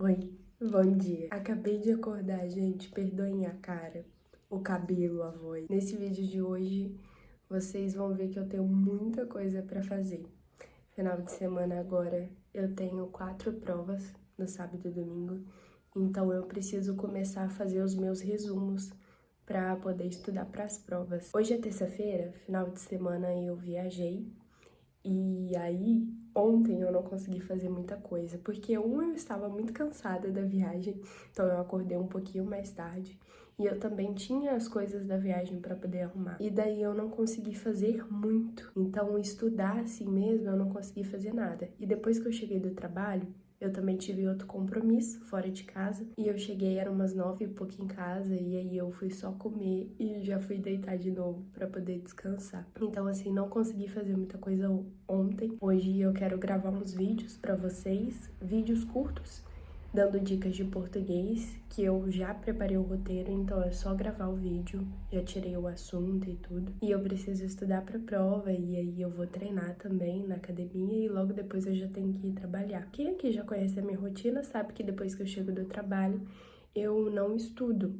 Oi, bom dia. Acabei de acordar, gente. Perdoem a cara, o cabelo, a voz. Nesse vídeo de hoje, vocês vão ver que eu tenho muita coisa pra fazer. Final de semana agora, eu tenho 4 provas no sábado e domingo. Então, eu preciso começar a fazer os meus resumos pra poder estudar pras provas. Hoje é terça-feira, final de semana eu viajei. E aí, ontem eu não consegui fazer muita coisa, porque eu estava muito cansada da viagem, então eu acordei um pouquinho mais tarde. E eu também tinha as coisas da viagem para poder arrumar. E daí eu não consegui fazer muito. Então, estudar assim mesmo, eu não consegui fazer nada. E depois que eu cheguei do trabalho, eu também tive outro compromisso fora de casa. E eu cheguei, eram umas 9 e pouco em casa, e aí eu fui só comer e já fui deitar de novo pra poder descansar. Então, assim, não consegui fazer muita coisa ontem. Hoje eu quero gravar uns vídeos pra vocês, vídeos curtos, dando dicas de português, que eu já preparei o roteiro, então é só gravar o vídeo, já tirei o assunto e tudo. E eu preciso estudar pra prova, e aí eu vou treinar também na academia, e logo depois eu já tenho que ir trabalhar. Quem aqui já conhece a minha rotina sabe que depois que eu chego do trabalho, eu não estudo.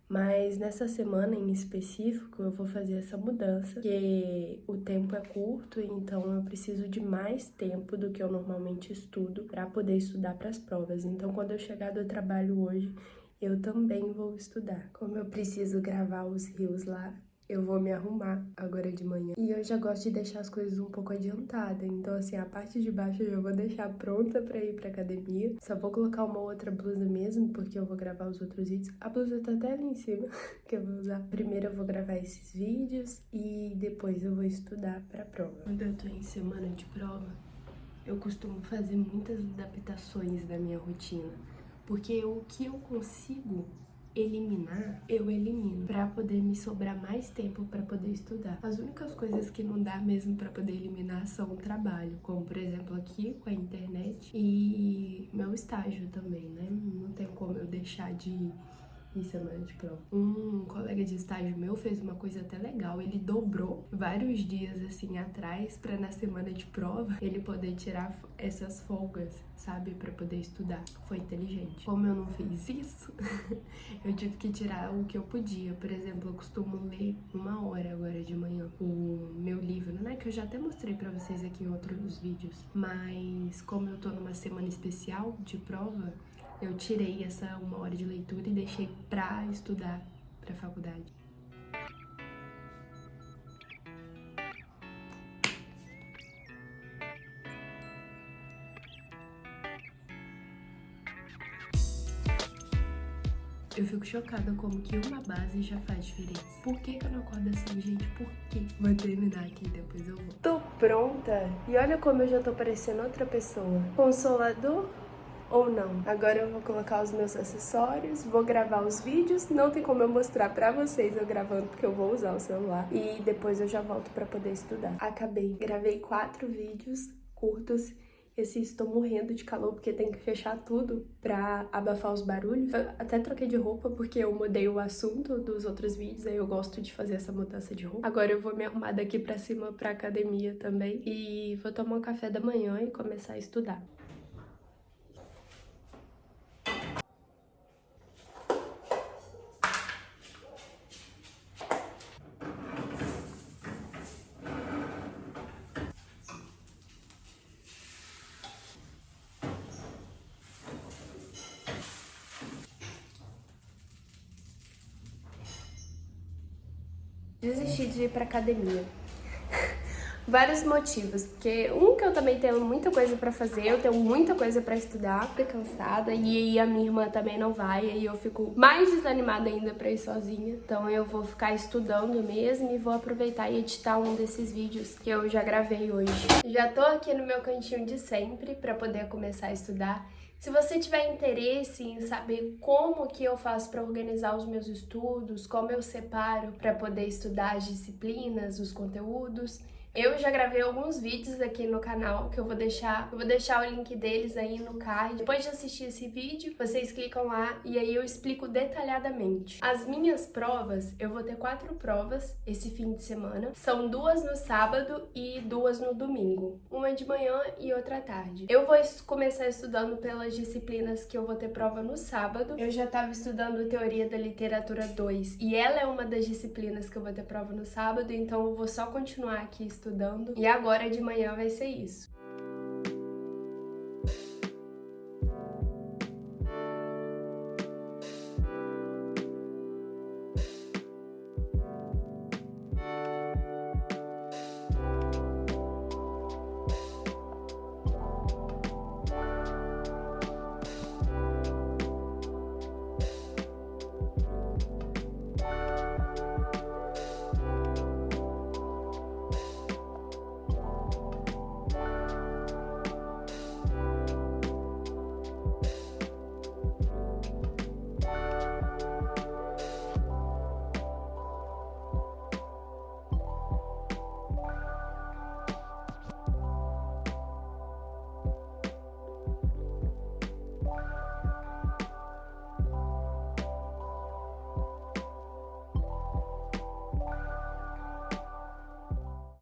Mas nessa semana em específico eu vou fazer essa mudança, porque o tempo é curto, então eu preciso de mais tempo do que eu normalmente estudo para poder estudar para as provas. Então quando eu chegar do trabalho hoje, eu também vou estudar. Como eu preciso gravar os reels lá, eu vou me arrumar agora de manhã. E eu já gosto de deixar as coisas um pouco adiantadas. Então, assim, a parte de baixo eu já vou deixar pronta pra ir pra academia. Só vou colocar uma outra blusa mesmo, porque eu vou gravar os outros vídeos. A blusa tá até ali em cima, que eu vou usar. Primeiro eu vou gravar esses vídeos e depois eu vou estudar pra prova. Quando eu tô em semana de prova, eu costumo fazer muitas adaptações da minha rotina. Porque o que eu consigo eliminar, eu elimino, pra poder me sobrar mais tempo pra poder estudar. As únicas coisas que não dá mesmo pra poder eliminar são o trabalho, como por exemplo aqui com a internet e meu estágio também, né? Não tem como eu deixar de ir em semana de prova. Um colega de estágio meu fez uma coisa até legal, ele dobrou vários dias assim atrás pra na semana de prova ele poder tirar essas folgas, sabe, pra poder estudar. Foi inteligente. Como eu não fiz isso, eu tive que tirar o que eu podia. Por exemplo, eu costumo ler 1 hora agora de manhã o meu livro, né, que eu já até mostrei pra vocês aqui em outros vídeos, mas como eu tô numa semana especial de prova, eu tirei essa 1 hora de leitura e deixei pra estudar pra faculdade. Eu fico chocada como que uma base já faz diferença. Por que eu não acordo assim, gente? Por quê? Vou terminar aqui, depois eu vou. Tô pronta! E olha como eu já tô parecendo outra pessoa. Consolador ou não? Agora eu vou colocar os meus acessórios, vou gravar os vídeos. Não tem como eu mostrar pra vocês eu gravando, porque eu vou usar o celular. E depois eu já volto pra poder estudar. Acabei. Gravei 4 vídeos curtos. Esse estou morrendo de calor porque tem que fechar tudo pra abafar os barulhos. Eu até troquei de roupa porque eu mudei o assunto dos outros vídeos, aí eu gosto de fazer essa mudança de roupa. Agora eu vou me arrumar daqui pra cima pra academia também e vou tomar um café da manhã e começar a estudar. Desisti de ir pra academia. Vários motivos, porque que eu também tenho muita coisa pra fazer, eu tenho muita coisa pra estudar, fico cansada, e aí a minha irmã também não vai, aí eu fico mais desanimada ainda pra ir sozinha. Então eu vou ficar estudando mesmo e vou aproveitar e editar um desses vídeos que eu já gravei hoje. Já tô aqui no meu cantinho de sempre pra poder começar a estudar. Se você tiver interesse em saber como que eu faço para organizar os meus estudos, como eu separo para poder estudar as disciplinas, os conteúdos, eu já gravei alguns vídeos aqui no canal que eu vou deixar o link deles aí no card. Depois de assistir esse vídeo, vocês clicam lá e aí eu explico detalhadamente. As minhas provas, eu vou ter 4 provas esse fim de semana. São 2 no sábado e 2 no domingo. Uma de manhã e outra à tarde. Eu vou começar estudando pelas disciplinas que eu vou ter prova no sábado. Eu já estava estudando Teoria da Literatura 2 e ela é uma das disciplinas que eu vou ter prova no sábado, então eu vou só continuar aqui estudando. E agora de manhã vai ser isso.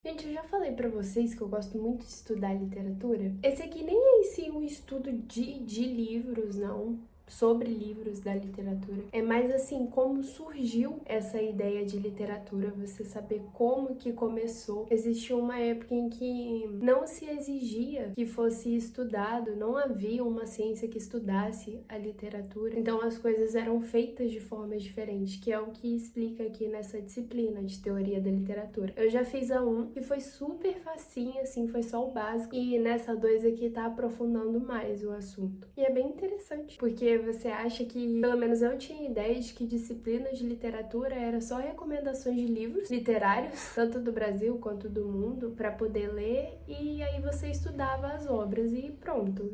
Gente, eu já falei pra vocês que eu gosto muito de estudar literatura. Esse aqui nem é em si um estudo de livros, não. Sobre livros da literatura. É mais assim, como surgiu essa ideia de literatura, você saber como que começou. Existiu uma época em que não se exigia que fosse estudado, não havia uma ciência que estudasse a literatura, então as coisas eram feitas de formas diferentes, que é o que explica aqui nessa disciplina de teoria da literatura. Eu já fiz a 1, que foi super facinho, assim, foi só o básico, e nessa 2 aqui tá aprofundando mais o assunto. E é bem interessante, porque você acha que, pelo menos eu tinha ideia de que disciplinas de literatura era só recomendações de livros literários, tanto do Brasil quanto do mundo, para poder ler, e aí você estudava as obras e pronto.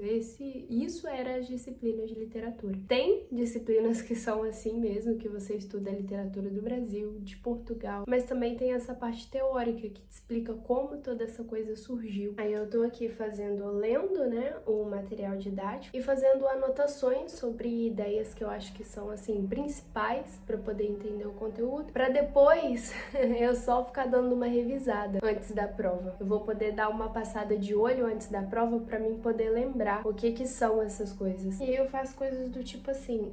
Isso era as disciplinas de literatura. Tem disciplinas que são assim mesmo, que você estuda a literatura do Brasil, de Portugal, mas também tem essa parte teórica que te explica como toda essa coisa surgiu. Aí eu tô aqui lendo, né, o material didático e fazendo anotações sobre ideias que eu acho que são, assim, principais para poder entender o conteúdo, para depois eu só ficar dando uma revisada antes da prova. Eu vou poder dar uma passada de olho antes da prova para mim poder lembrar o que são essas coisas. E eu faço coisas do tipo assim,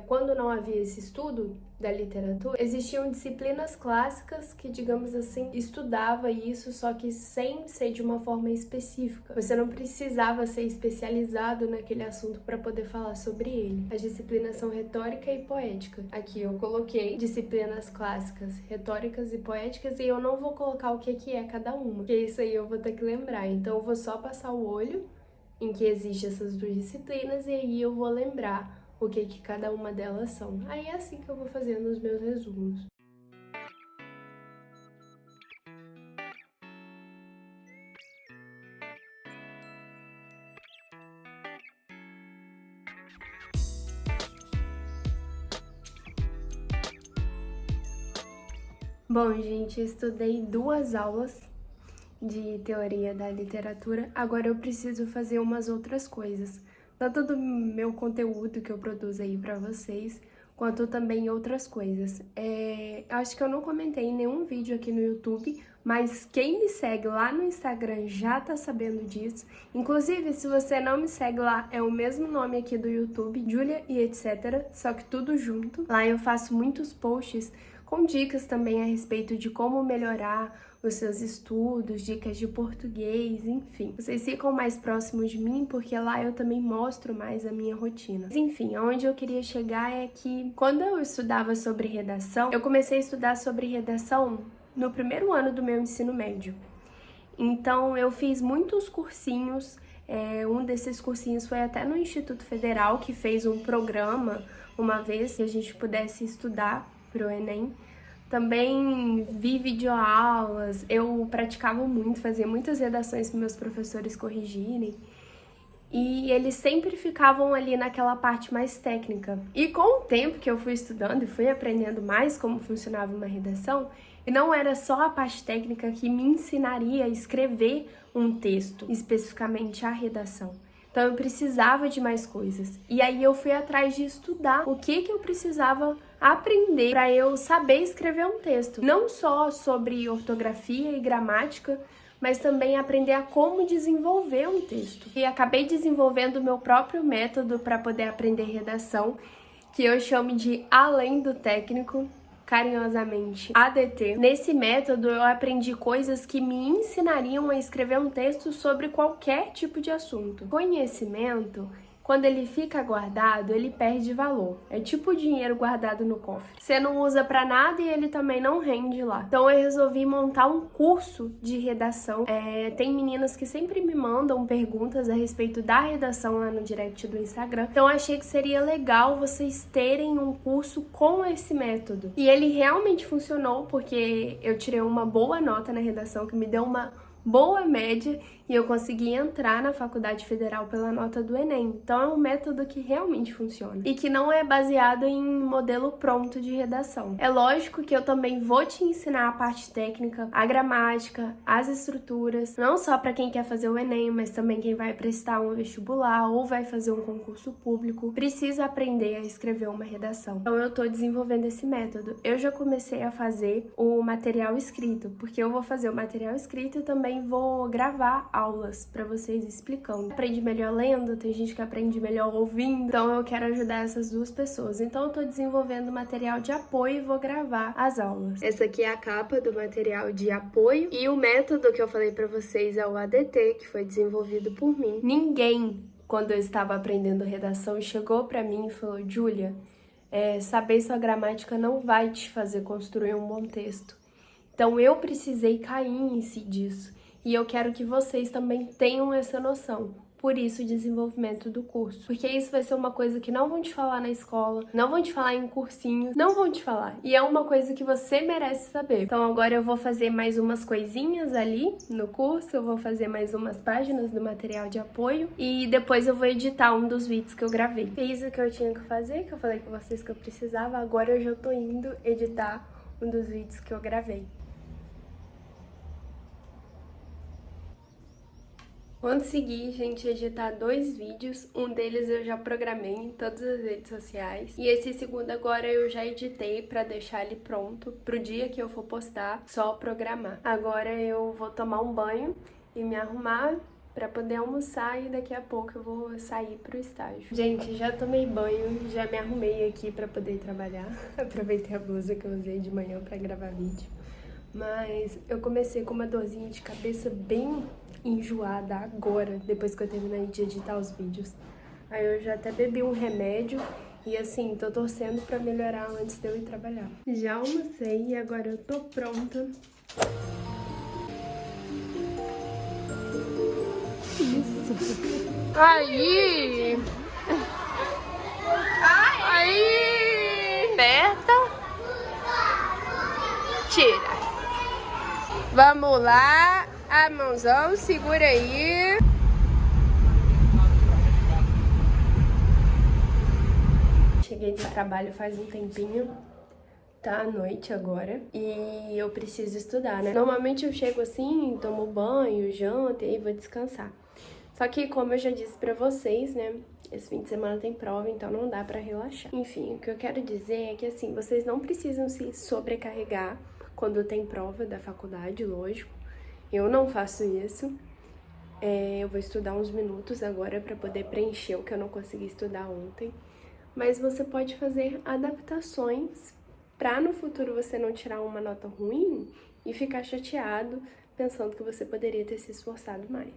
quando não havia esse estudo da literatura, existiam disciplinas clássicas que, digamos assim, estudava isso, só que sem ser de uma forma específica. Você não precisava ser especializado naquele assunto para poder falar sobre ele. As disciplinas são retórica e poética. Aqui eu coloquei disciplinas clássicas, retóricas e poéticas, e eu não vou colocar o que é cada uma, porque isso aí eu vou ter que lembrar. Então eu vou só passar o olho em que existem essas 2 disciplinas, e aí eu vou lembrar o que cada uma delas são. Aí é assim que eu vou fazendo os meus resumos. Bom, gente, eu estudei 2 aulas de teoria da literatura, agora eu preciso fazer umas outras coisas, tanto do meu conteúdo que eu produzo aí pra vocês, quanto também outras coisas. Acho que eu não comentei em nenhum vídeo aqui no YouTube, mas quem me segue lá no Instagram já tá sabendo disso. Inclusive, se você não me segue lá, é o mesmo nome aqui do YouTube, Julia e etc, só que tudo junto. Lá eu faço muitos posts com dicas também a respeito de como melhorar os seus estudos, dicas de português, enfim. Vocês ficam mais próximos de mim porque lá eu também mostro mais a minha rotina. Mas, enfim, aonde eu queria chegar é que quando eu estudava sobre redação, eu comecei a estudar sobre redação no primeiro ano do meu ensino médio. Então eu fiz muitos cursinhos, um desses cursinhos foi até no Instituto Federal, que fez um programa uma vez que a gente pudesse estudar para o Enem. Também vi videoaulas, eu praticava muito, fazia muitas redações para meus professores corrigirem. E eles sempre ficavam ali naquela parte mais técnica. E com o tempo que eu fui estudando e fui aprendendo mais como funcionava uma redação, e não era só a parte técnica que me ensinaria a escrever um texto, especificamente a redação. Então eu precisava de mais coisas. E aí eu fui atrás de estudar o que eu precisava aprender para eu saber escrever um texto. Não só sobre ortografia e gramática, mas também aprender a como desenvolver um texto. E acabei desenvolvendo o meu próprio método para poder aprender redação, que eu chamo de Além do Técnico, carinhosamente ADT. Nesse método eu aprendi coisas que me ensinariam a escrever um texto sobre qualquer tipo de assunto. Conhecimento, quando ele fica guardado, ele perde valor. É tipo o dinheiro guardado no cofre. Você não usa pra nada e ele também não rende lá. Então eu resolvi montar um curso de redação. Tem meninas que sempre me mandam perguntas a respeito da redação lá no direct do Instagram. Então eu achei que seria legal vocês terem um curso com esse método. E ele realmente funcionou porque eu tirei uma boa nota na redação, que me deu uma boa média, e eu consegui entrar na Faculdade Federal pela nota do Enem. Então é um método que realmente funciona e que não é baseado em modelo pronto de redação. É lógico que eu também vou te ensinar a parte técnica, a gramática, as estruturas, não só para quem quer fazer o Enem, mas também quem vai prestar um vestibular ou vai fazer um concurso público, precisa aprender a escrever uma redação. Então eu tô desenvolvendo esse método. Eu já comecei a fazer o material escrito, porque eu vou fazer o material escrito e também vou gravar aulas para vocês explicando. Aprende melhor lendo, tem gente que aprende melhor ouvindo, então eu quero ajudar essas duas pessoas. Então eu tô desenvolvendo material de apoio e vou gravar as aulas. Essa aqui é a capa do material de apoio e o método que eu falei para vocês é o ADT, que foi desenvolvido por mim. Ninguém, quando eu estava aprendendo redação, chegou para mim e falou: Júlia, saber sua gramática não vai te fazer construir um bom texto. Então eu precisei cair em si disso. E eu quero que vocês também tenham essa noção. Por isso o desenvolvimento do curso. Porque isso vai ser uma coisa que não vão te falar na escola, não vão te falar em cursinhos, não vão te falar. E é uma coisa que você merece saber. Então agora eu vou fazer mais umas coisinhas ali no curso, eu vou fazer mais umas páginas do material de apoio e depois eu vou editar um dos vídeos que eu gravei. Fiz o que eu tinha que fazer, que eu falei com vocês que eu precisava, agora eu já tô indo editar um dos vídeos que eu gravei. Consegui, gente, editar 2 vídeos, um deles eu já programei em todas as redes sociais e esse segundo agora eu já editei pra deixar ele pronto pro dia que eu for postar, só programar. Agora eu vou tomar um banho e me arrumar pra poder almoçar e daqui a pouco eu vou sair pro estágio. Gente, já tomei banho, já me arrumei aqui pra poder trabalhar, aproveitei a blusa que eu usei de manhã pra gravar vídeo, mas eu comecei com uma dorzinha de cabeça bem enjoada agora, depois que eu terminei de editar os vídeos. Aí eu já até bebi um remédio e assim, tô torcendo pra melhorar antes de eu ir trabalhar. Já almocei e agora eu tô pronta. Isso! Aí! Aí! Aperta! Tira! Vamos lá! A mãozão, segura aí. Cheguei do trabalho faz um tempinho, tá à noite agora, e eu preciso estudar, né? Normalmente eu chego assim, tomo banho, janto e aí vou descansar. Só que, como eu já disse pra vocês, né, esse fim de semana tem prova, então não dá pra relaxar. Enfim, o que eu quero dizer é que, assim, vocês não precisam se sobrecarregar quando tem prova da faculdade, lógico. Eu não faço isso. Eu vou estudar uns minutos agora para poder preencher o que eu não consegui estudar ontem. Mas você pode fazer adaptações para no futuro você não tirar uma nota ruim e ficar chateado pensando que você poderia ter se esforçado mais.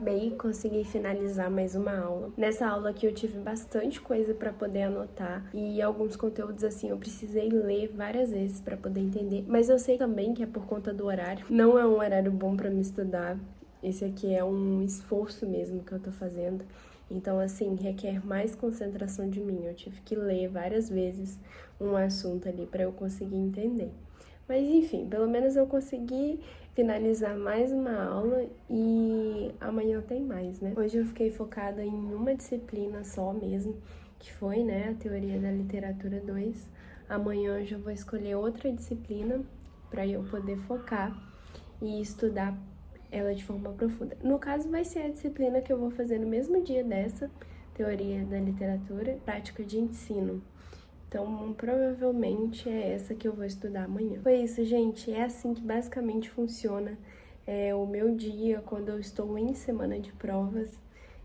acabei, consegui finalizar mais uma aula. Nessa aula aqui eu tive bastante coisa para poder anotar e alguns conteúdos assim eu precisei ler várias vezes para poder entender, mas eu sei também que é por conta do horário. Não é um horário bom para me estudar. Esse aqui é um esforço mesmo que eu tô fazendo. Então, assim, requer mais concentração de mim. Eu tive que ler várias vezes um assunto ali para eu conseguir entender. Mas, enfim, pelo menos eu consegui finalizar mais uma aula e amanhã tem mais, né? Hoje eu fiquei focada em uma disciplina só mesmo, que foi, né, a Teoria da Literatura 2. Amanhã eu já vou escolher outra disciplina para eu poder focar e estudar ela de forma profunda. No caso, vai ser a disciplina que eu vou fazer no mesmo dia dessa, Teoria da Literatura, Prática de Ensino. Então, provavelmente é essa que eu vou estudar amanhã. Foi isso, gente. É assim que basicamente funciona o meu dia quando eu estou em semana de provas.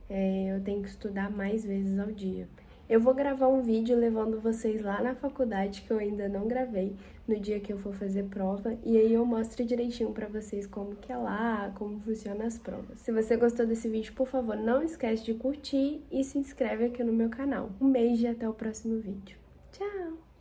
Eu tenho que estudar mais vezes ao dia. Eu vou gravar um vídeo levando vocês lá na faculdade, que eu ainda não gravei, no dia que eu for fazer prova, e aí eu mostro direitinho pra vocês como que é lá, como funcionam as provas. Se você gostou desse vídeo, por favor, não esquece de curtir e se inscreve aqui no meu canal. Um beijo e até o próximo vídeo. Tchau!